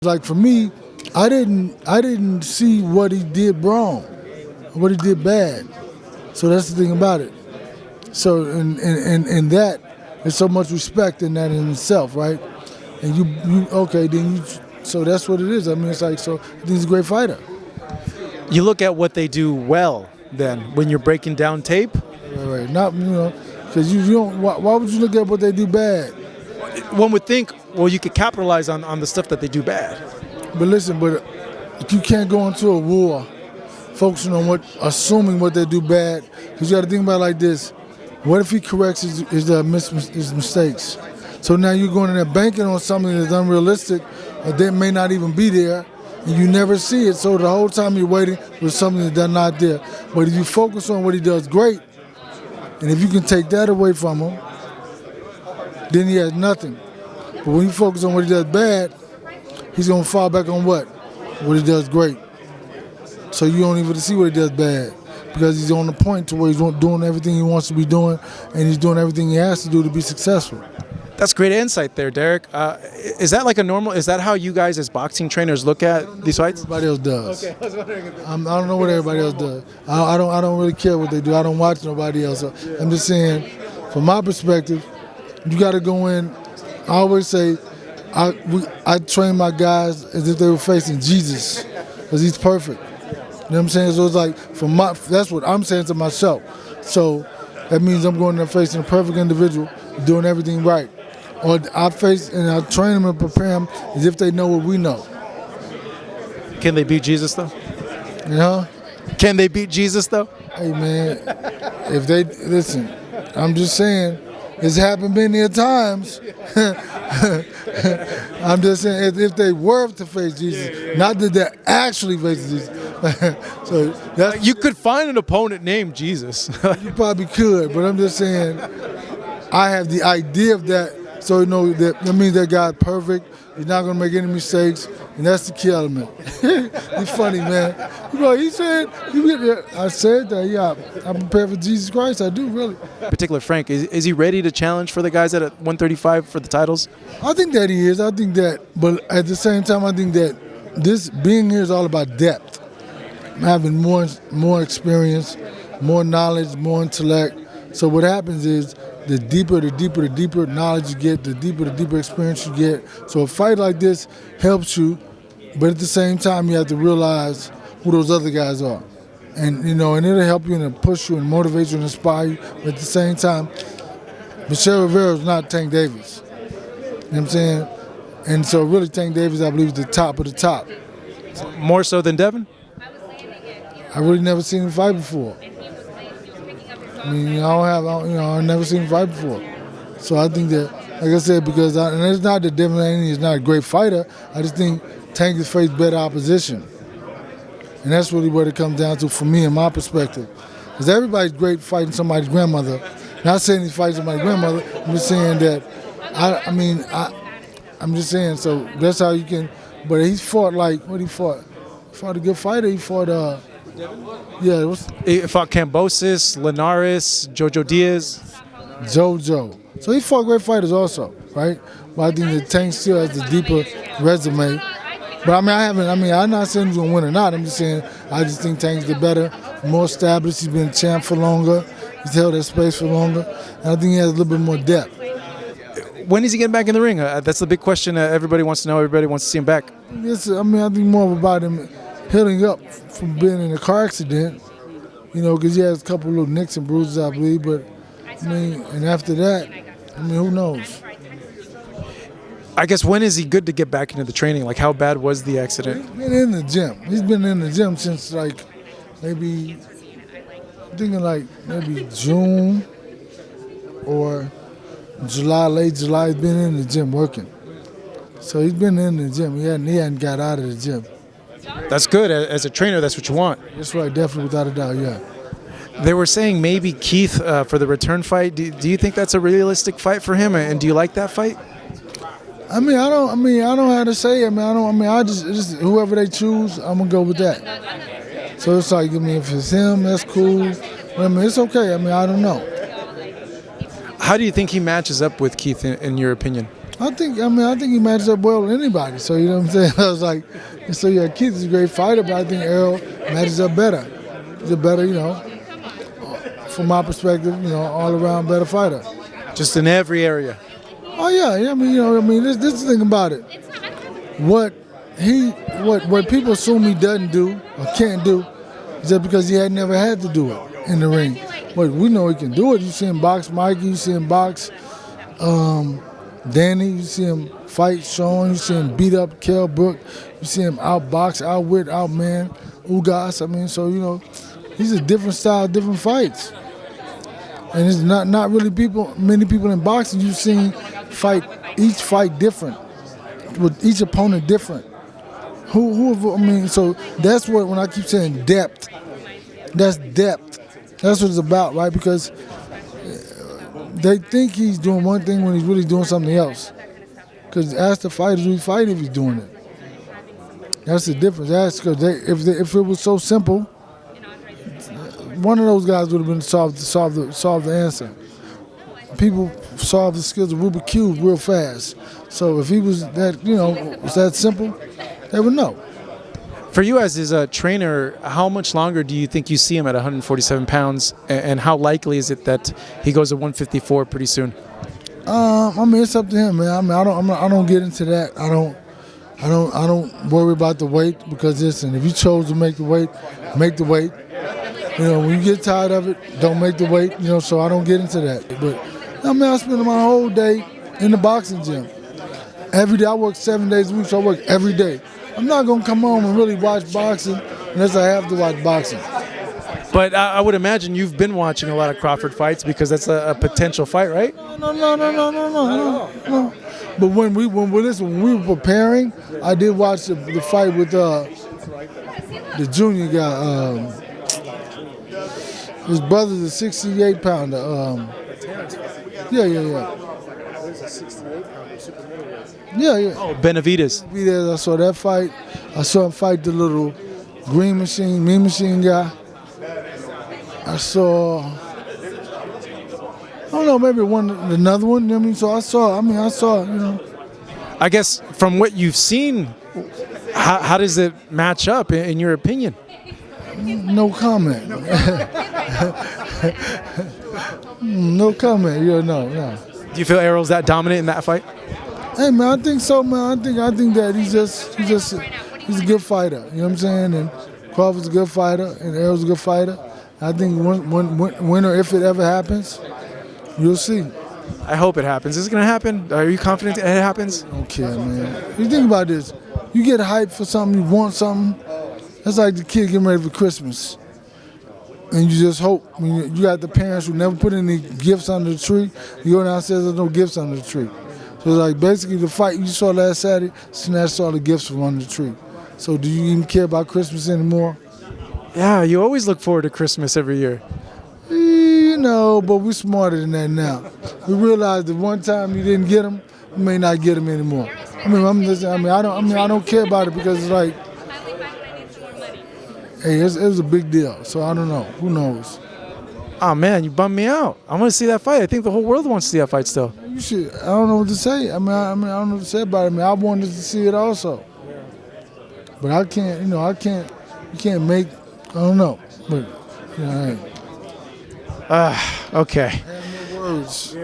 Like for me, I didn't see what he did wrong, what he did bad. So that's the thing about it. So in that, there's so much respect in that in itself, right? And you okay, then you, so that's what it is. I mean, it's like, so I think he's a great fighter. You look at what they do well then when you're breaking down tape. Right. Not, because you don't, why would you look at what they do bad? One would think, well, you could capitalize on the stuff that they do bad. But listen, but you can't go into a war focusing on assuming what they do bad, because you got to think about it like this. What if he corrects his mistakes? So now you're going in there banking on something that's unrealistic, or that may not even be there, and you never see it. So the whole time you're waiting for something that's not there. But if you focus on what he does great, and if you can take that away from him, then he has nothing. But when you focus on what he does bad, he's going to fall back on what? What he does great. So you don't even see what he does bad, because he's on the point to where he's doing everything he wants to be doing, and he's doing everything he has to do to be successful. That's great insight there, Derrick. Is that like is that how you guys as boxing trainers look at these fights? Everybody else does. Okay, I was wondering if I don't know what everybody else does. I don't really care what they do. I don't watch nobody else. I'm just saying, from my perspective, you got to go in. I always say, I train my guys as if they were facing Jesus, because he's perfect. You know what I'm saying? So it's like, that's what I'm saying to myself. So that means I'm going there facing a perfect individual, doing everything right. Or I train them and prepare them as if they know what we know. Can they beat Jesus though? You know? Can they beat Jesus though? Hey man, if they listen, I'm just saying, it's happened many a times. I'm just saying, if they were to face Jesus, not that they're actually facing Jesus. So you could find an opponent named Jesus. You probably could, but I'm just saying, I have the idea of that. So that means that guy's perfect. He's not gonna make any mistakes, and that's the key element. He's funny, man. He said, I said that. Yeah, I'm prepared for Jesus Christ. I do really. Particular Frank, is he ready to challenge for the guys at 135 for the titles? I think that he is. I think that, but at the same time, I think that this being here is all about depth. Having more experience, more knowledge, more intellect. So what happens is, the deeper knowledge you get, the deeper experience you get. So a fight like this helps you, but at the same time you have to realize who those other guys are. And and it'll help you and push you and motivate you and inspire you. But at the same time, Michelle Rivera is not Tank Davis. You know what I'm saying? And so really Tank Davis, I believe, is the top of the top. More so than Devin? I really never seen him fight before. I mean, I've never seen him fight before. So I think that, like I said, and it's not that Devin Haney is not a great fighter, I just think Tank has faced better opposition. And that's really what it comes down to for me, in my perspective. Because everybody's great fighting somebody's grandmother. Not saying he's fighting somebody's grandmother, I'm just saying that, I'm just saying, so that's how you can, but he's fought he fought? He fought a good fighter, he fought, yeah, He fought Cambosis, Linares, Jojo Diaz. JoJo. So he fought great fighters also, right? But I think that Tank still has the deeper resume. But I'm not saying he's gonna win or not. I'm just saying I just think Tank's the better, more established. He's been a champ for longer. He's held that space for longer. And I think he has a little bit more depth. When is he getting back in the ring? That's the big question everybody wants to know. Everybody wants to see him back. I think more about him healing up from being in a car accident, because he has a couple little nicks and bruises, I believe. But and after that, who knows? I guess when is he good to get back into the training? Like, how bad was the accident? He's been in the gym. He's been in the gym since maybe June or July, late July. He's been in the gym working. So he's been in the gym. He hadn't got out of the gym. That's good. As a trainer, that's what you want. That's right, definitely, without a doubt, yeah. They were saying maybe Keith for the return fight. Do you think that's a realistic fight for him, and do you like that fight? I don't have to say it, man. I just whoever they choose, I'm gonna go with that. So it's like, if it's him, that's cool. It's okay. I don't know. How do you think he matches up with Keith, in your opinion? I think he matches up well with anybody. So you know what I'm saying. I was like, so yeah, Keith is a great fighter, but I think Errol matches up better. He's a better, from my perspective, all around better fighter. Just in every area. Oh yeah. This is the thing about it. What people assume he doesn't do or can't do is that because he had never had to do it in the ring. But we know he can do it. You see him box Mikey, you see him box Danny, you see him fight Sean, you see him beat up Kell Brook, you see him outbox, outwit, outman Ugas. So he's a different style, different fights. And it's not really many people in boxing you've seen each fight different, with each opponent different. So that's what, when I keep saying depth, that's depth. That's what it's about, right? Because they think he's doing one thing when he's really doing something else. Because ask the fighters who fight if he's doing it. That's the difference. If it was so simple, one of those guys would have been solved the answer. People solve the skills of Rubik's Cube real fast. So if he was that, was that simple, they would know. For you as his trainer, how much longer do you think you see him at 147 pounds, and how likely is it that he goes to 154 pretty soon? It's up to him, man. I don't get into that. I don't worry about the weight, because listen, if you chose to make the weight, make the weight. When you get tired of it, don't make the weight. So I don't get into that. But I spend my whole day in the boxing gym. Every day I work 7 days a week, so I work every day. I'm not going to come home and really watch boxing unless I have to watch boxing. But I would imagine you've been watching a lot of Crawford fights, because that's a potential fight, right? No. But when we were preparing, I did watch the fight with the junior guy. His brother's a 68-pounder. Yeah. Yeah. Oh, Benavidez. I saw that fight. I saw him fight the little mean machine guy. I saw, I don't know, maybe another one. So I saw. I guess from what you've seen, how does it match up in your opinion? No comment. No comment. No. Do you feel Errol's that dominant in that fight? Hey man, I think so, man. I think that he's a good fighter. You know what I'm saying? And Crawford's a good fighter, and Errol's a good fighter. I think when or if it ever happens, you'll see. I hope it happens. Is it going to happen? Are you confident it happens? I don't care, man. You think about this. You get hyped for something, you want something. That's like the kid getting ready for Christmas. And you just hope. You got the parents who never put any gifts under the tree. You go downstairs, there's no gifts under the tree. So it's like basically the fight you saw last Saturday snatched all the gifts from under the tree. So do you even care about Christmas anymore? Yeah, you always look forward to Christmas every year. But we're smarter than that now. We realize that one time you didn't get them, you may not get them anymore. I don't care about it, because it's like, hey, it was a big deal. So I don't know. Who knows? Oh man, you bummed me out. I want to see that fight. I think the whole world wants to see that fight still. You should. I don't know what to say. I don't know what to say about it. I wanted to see it also. But I can't. You can't make. I don't know. But Okay. I have no words.